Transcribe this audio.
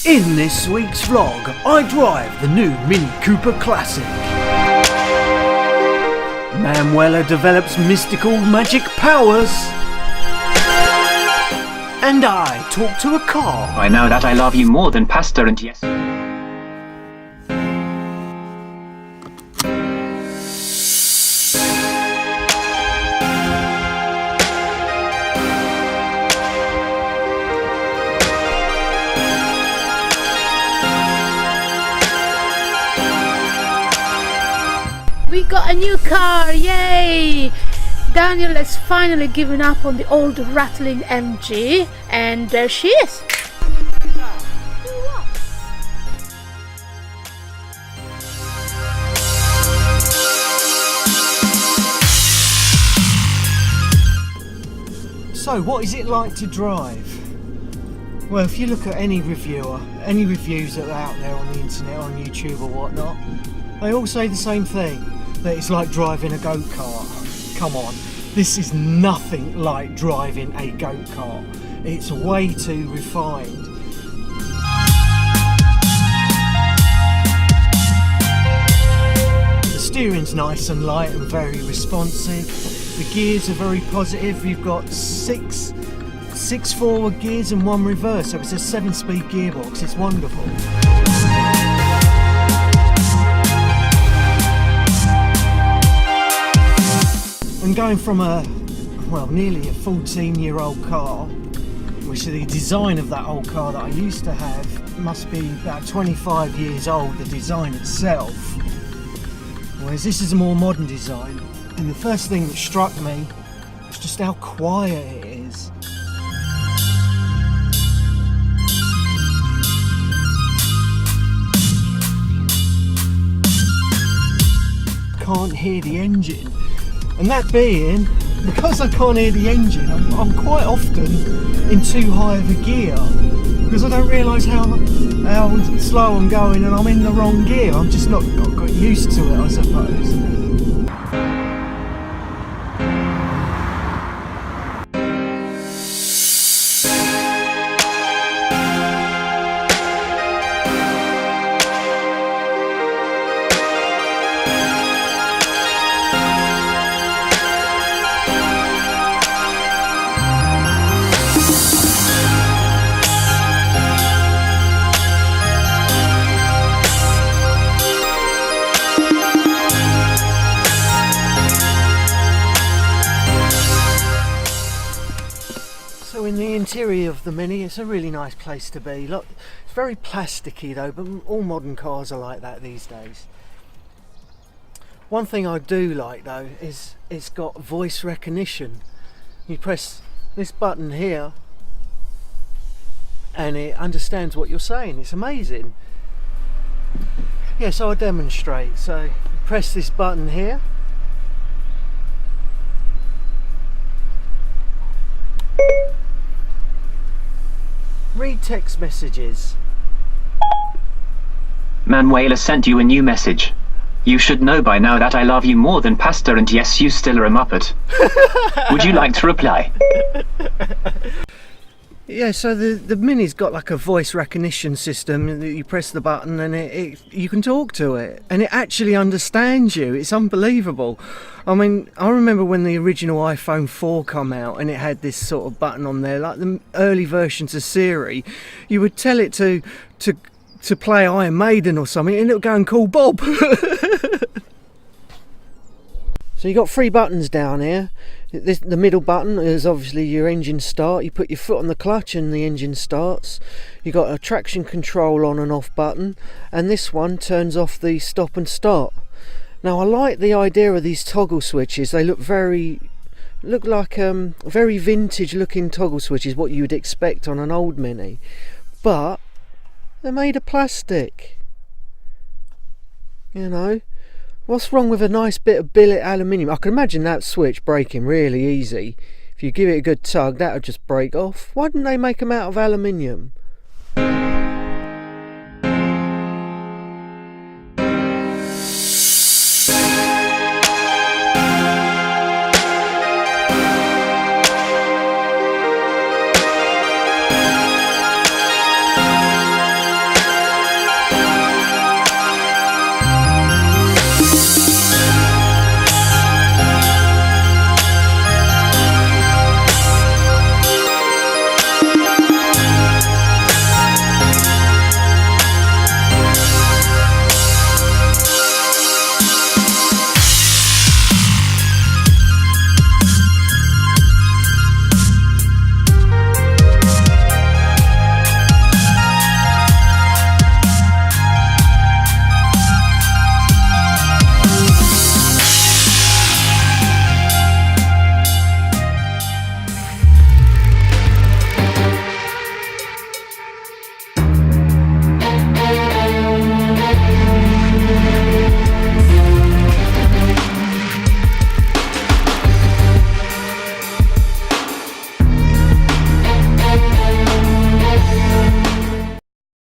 In this week's vlog, I drive the new Mini Cooper Classic. Manuela develops mystical magic powers. And I talk to a car. I know that I love you more than pasta and yes. We got a new car, yay! Daniel has finally given up on the old rattling MG, and there she is. So, what is it like to drive? Well, if you look at any reviewer, any reviews that are out there on the internet, on YouTube or whatnot, they all say the same thing, that it's like driving a go-kart. Come on, this is nothing like driving a go-kart. It's way too refined. The steering's nice and light and very responsive. The gears are very positive. You've got six forward gears and one reverse, so it's a 7-speed gearbox. It's wonderful. And going from nearly a 14-year-old car, which the design of that old car that I used to have must be about 25 years old, the design itself, whereas this is a more modern design. And the first thing that struck me was just how quiet it is. Can't hear the engine. And that being, because I can't hear the engine, I'm quite often in too high of a gear because I don't realise how slow I'm going and I'm in the wrong gear. I'm just not got used to it, I suppose. So in the interior of the Mini, it's a really nice place to be. Look, it's very plasticky though, but all modern cars are like that these days. One thing I do like though is it's got voice recognition. You press this button here and it understands what you're saying. It's amazing. Yeah, so I'll demonstrate. So press this button here. Read text messages. Manuela sent you a new message. You should know by now that I love you more than pasta and yes, you still are a muppet. Would you like to reply? Yeah, so the Mini's got like a voice recognition system. You press the button and you can talk to it and it actually understands you. It's unbelievable. I mean, I remember when the original iPhone 4 come out and it had this sort of button on there, like the early versions of Siri. You would tell it to play Iron Maiden or something and it would go and call Bob. So you got 3 buttons down here. The middle button is obviously your engine start. You put your foot on the clutch and the engine starts. You got a traction control on and off button, and this one turns off the stop and start. Now I like the idea of these toggle switches. They look like very vintage looking toggle switches, what you would expect on an old Mini, but they're made of plastic. You know, what's wrong with a nice bit of billet aluminium? I can imagine that switch breaking really easy. If you give it a good tug, that would just break off. Why didn't they make them out of aluminium?